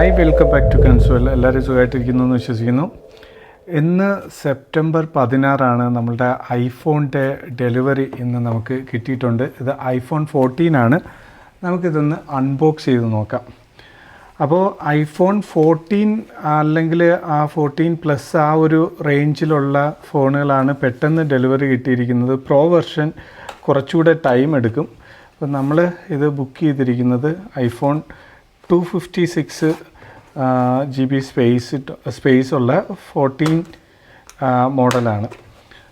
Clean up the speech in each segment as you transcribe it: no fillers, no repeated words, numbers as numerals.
Hi, welcome back to Kanz. എല്ലാവരും സുഖമായിട്ടിരിക്കുന്നു എന്ന് വിശ്വസിക്കുന്നു. ഇന്ന് സെപ്റ്റംബർ 16 നമ്മളുടെ ഐഫോണിൻ്റെ ഡെലിവറി ഇന്ന് നമുക്ക് കിട്ടിയിട്ടുണ്ട്. ഇത് iPhone 14 ആണ്. നമുക്കിതൊന്ന് അൺബോക്സ് ചെയ്ത് നോക്കാം. അപ്പോൾ iPhone 14 അല്ലെങ്കിൽ ആ 14 പ്ലസ് ആ ഒരു റേഞ്ചിലുള്ള ഫോണുകളാണ് പെട്ടെന്ന് ഡെലിവറി കിട്ടിയിരിക്കുന്നത്. പ്രോ വെർഷൻ കുറച്ചുകൂടെ ടൈം എടുക്കും. അപ്പോൾ നമ്മൾ ഇത് ബുക്ക് ചെയ്തിരിക്കുന്നത് iPhone 256 GB സ്പേസ് ഉള്ള 14 മോഡലാണ്.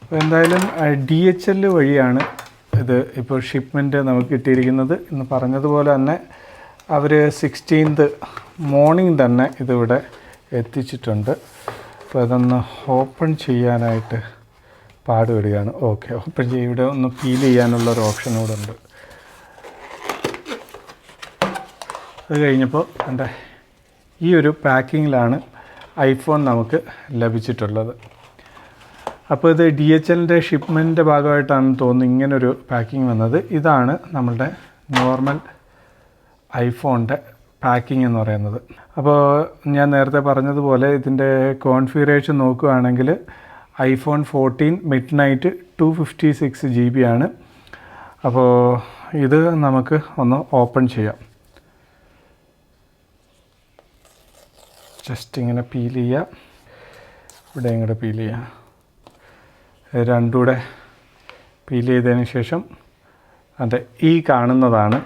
അപ്പോൾ എന്തായാലും DHL വഴിയാണ് ഇത് ഇപ്പോൾ ഷിപ്മെൻറ്റ് നമുക്ക് കിട്ടിയിരിക്കുന്നത്. ഇന്ന് പറഞ്ഞതുപോലെ തന്നെ അവർ 16th മോർണിംഗ് തന്നെ ഇതിവിടെ എത്തിച്ചിട്ടുണ്ട്. അപ്പോൾ അതൊന്ന് ഓപ്പൺ ചെയ്യാനായിട്ട് പാടുപെടുകയാണ്. ഓക്കെ, ഓപ്പൺ ചെയ്യും. ഇവിടെ ഒന്ന് ഫീൽ ചെയ്യാനുള്ളൊരു ഓപ്ഷൻ കൂടെ ഉണ്ട്. അത് കഴിഞ്ഞപ്പോൾ എൻ്റെ ഈ ഒരു പാക്കിങ്ങിലാണ് ഐഫോൺ നമുക്ക് ലഭിച്ചിട്ടുള്ളത്. അപ്പോൾ ഇത് DHLൻ്റെ ഷിപ്മെൻറ്റിൻ്റെ ഭാഗമായിട്ടാണെന്ന് തോന്നുന്നു ഇങ്ങനൊരു പാക്കിങ് വന്നത്. ഇതാണ് നമ്മളുടെ നോർമൽ ഐഫോണിൻ്റെ പാക്കിംഗ് എന്ന് പറയുന്നത്. അപ്പോൾ ഞാൻ നേരത്തെ പറഞ്ഞതുപോലെ ഇതിൻ്റെ കോൺഫിഗറേഷൻ നോക്കുകയാണെങ്കിൽ iPhone 14 മിഡ്നൈറ്റ് 256 GB ആണ്. അപ്പോൾ ഇത് നമുക്ക് ഒന്ന് ഓപ്പൺ ചെയ്യാം. ജസ്റ്റ് ഇങ്ങനെ പീൽ ചെയ്യുക, ഇവിടെ ഇങ്ങോട്ട് പീൽ ചെയ്യുക. രണ്ടുകൂടെ പീൽ ചെയ്തതിന് ശേഷം അത് ഈ കാണുന്നതാണ്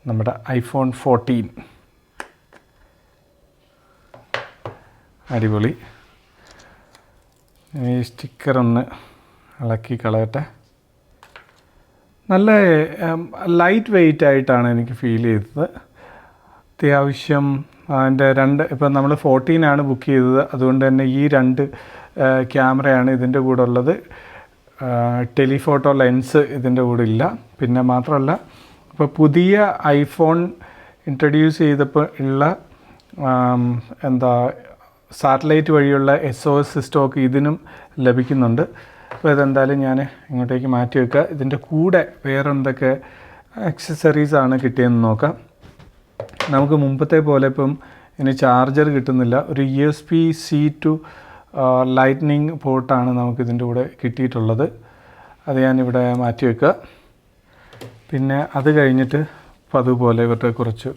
നമ്മുടെ iPhone 14. അടിപൊളി. ഈ സ്റ്റിക്കറൊന്ന് ഇളക്കി കളയട്ടെ. നല്ല ലൈറ്റ് വെയ്റ്റ് ആയിട്ടാണ് എനിക്ക് ഫീൽ ചെയ്തത്. അത്യാവശ്യം അതിൻ്റെ ഇപ്പം നമ്മൾ 14 ആണ് ബുക്ക് ചെയ്തത്. അതുകൊണ്ട് തന്നെ ഈ 2 ക്യാമറയാണ് ഇതിൻ്റെ കൂടെ ഉള്ളത്. ടെലിഫോട്ടോ ലെൻസ് ഇതിൻ്റെ കൂടെ ഇല്ല. പിന്നെ മാത്രമല്ല, ഇപ്പോൾ പുതിയ ഐഫോൺ ഇൻട്രൊഡ്യൂസ് ചെയ്തപ്പോൾ ഉള്ള സാറ്റലൈറ്റ് വഴിയുള്ള SOS സ്റ്റോക്ക് ഇതിനും ലഭിക്കുന്നുണ്ട്. അപ്പോൾ ഇതെന്തായാലും ഞാൻ ഇങ്ങോട്ടേക്ക് മാറ്റി വെക്കുക. ഇതിൻ്റെ കൂടെ വേറെ എന്തൊക്കെ ആക്സസറീസാണ് കിട്ടിയെന്ന് നോക്കാം. നമുക്ക് മുമ്പത്തെ പോലെ ഇപ്പം ഇനി ചാർജർ കിട്ടുന്നില്ല. ഒരു USB-C to ലൈറ്റ്നിങ് പോർട്ടാണ് നമുക്കിതിൻ്റെ കൂടെ കിട്ടിയിട്ടുള്ളത്. അത് ഞാനിവിടെ മാറ്റി വെക്കുക. പിന്നെ അത് കഴിഞ്ഞിട്ട് ഇപ്പം അതുപോലെ ഇവരുടെ കുറച്ച്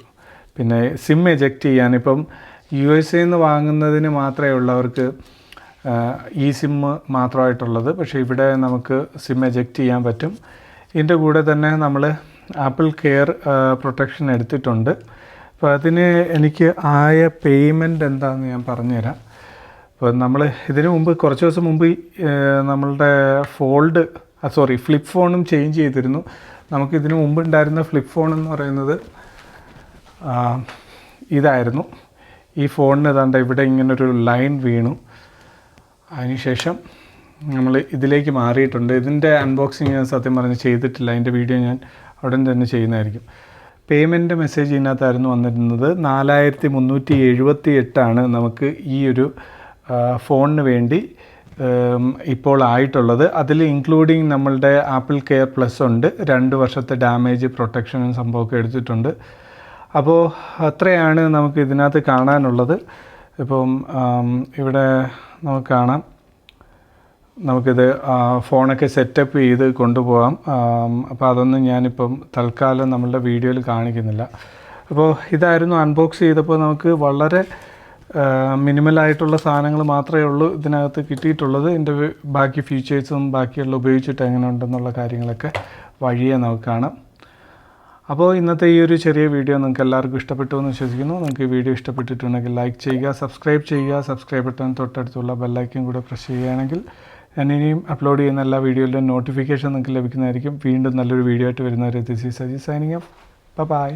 പിന്നെ സിം എജക്റ്റ് ചെയ്യാനിപ്പം USA നിന്ന് വാങ്ങുന്നതിന് മാത്രമേ ഉള്ളവർക്ക് ഈ സിം മാത്രമായിട്ടുള്ളത്. പക്ഷേ ഇവിടെ നമുക്ക് സിം എജക്റ്റ് ചെയ്യാൻ പറ്റും. ഇതിൻ്റെ കൂടെ തന്നെ നമ്മൾ AppleCare പ്രൊട്ടക്ഷൻ എടുത്തിട്ടുണ്ട്. അപ്പോൾ അതിന് എനിക്ക് ആയ പേയ്മെൻറ്റ് എന്താണെന്ന് ഞാൻ പറഞ്ഞുതരാം. അപ്പോൾ നമ്മൾ ഇതിന് മുമ്പ് കുറച്ച് ദിവസം മുമ്പ് നമ്മളുടെ ഫ്ലിപ്പ് ഫോണും ചേഞ്ച് ചെയ്തിരുന്നു. നമുക്കിതിന് മുമ്പ് ഉണ്ടായിരുന്ന ഫ്ലിപ്പ് ഫോൺ എന്ന് പറയുന്നത് ഇതായിരുന്നു. ഈ ഫോണിന് ഏതാണ്ട് ഇവിടെ ഇങ്ങനൊരു ലൈൻ വീണു. അതിനുശേഷം നമ്മൾ ഇതിലേക്ക് മാറിയിട്ടുണ്ട്. ഇതിൻ്റെ അൺബോക്സിങ് ഞാൻ സത്യം പറഞ്ഞ് ചെയ്തിട്ടില്ല. അതിൻ്റെ വീഡിയോ ഞാൻ ഉടൻ തന്നെ ചെയ്യുന്നതായിരിക്കും. പേയ്മെൻറ്റ് മെസ്സേജ് ഇതിനകത്തായിരുന്നു വന്നിരുന്നത്. 4378 നമുക്ക് ഈ ഒരു ഫോണിന് വേണ്ടി ഇപ്പോൾ ആയിട്ടുള്ളത്. അതിൽ ഇൻക്ലൂഡിങ് നമ്മളുടെ AppleCare പ്ലസ് ഉണ്ട്. 2 വർഷത്തെ ഡാമേജ് പ്രൊട്ടക്ഷനും സംഭവമൊക്കെ എടുത്തിട്ടുണ്ട്. അപ്പോൾ അത്രയാണ് നമുക്ക് ഇതിനകത്ത് കാണാനുള്ളത്. ഇപ്പം ഇവിടെ നമുക്ക് കാണാം, നമുക്കിത് ഫോണൊക്കെ സെറ്റപ്പ് ചെയ്ത് കൊണ്ടുപോകാം. അപ്പോൾ അതൊന്നും ഞാനിപ്പം തൽക്കാലം നമ്മളുടെ വീഡിയോയിൽ കാണിക്കുന്നില്ല. അപ്പോൾ ഇതായിരുന്നു അൺബോക്സ് ചെയ്തപ്പോൾ നമുക്ക് വളരെ മിനിമലായിട്ടുള്ള സാധനങ്ങൾ മാത്രമേ ഉള്ളൂ ഇതിനകത്ത് കിട്ടിയിട്ടുള്ളത്. ഇതിൻ്റെ ബാക്കി ഫീച്ചേഴ്സും ബാക്കിയുള്ള ഉപയോഗിച്ചിട്ട് എങ്ങനെ ഉണ്ടെന്നുള്ള കാര്യങ്ങളൊക്കെ വഴിയെ നമുക്ക് കാണാം. അപ്പോൾ ഇന്നത്തെ ഈ ഒരു ചെറിയ വീഡിയോ നിങ്ങൾക്ക് എല്ലാവർക്കും ഇഷ്ടപ്പെട്ടു എന്ന് വിശ്വസിക്കുന്നു. നിങ്ങൾക്ക് ഈ വീഡിയോ ഇഷ്ടപ്പെട്ടിട്ടുണ്ടെങ്കിൽ ലൈക്ക് ചെയ്യുക, സബ്സ്ക്രൈബ് ചെയ്യുക. സബ്സ്ക്രൈബ് ബട്ടൺ തൊട്ടടുത്തുള്ള ബെല്ലൈക്കൻ കൂടെ പ്രസ് ചെയ്യുകയാണെങ്കിൽ ഞാൻ ഇനിയും അപ്ലോഡ് ചെയ്യുന്ന എല്ലാ വീഡിയോയിലും നോട്ടിഫിക്കേഷൻ നിങ്ങൾക്ക് ലഭിക്കുന്നതായിരിക്കും. വീണ്ടും നല്ലൊരു വീഡിയോ ആയിട്ട് വരുന്നവരെ this is Sajeev signing off. By.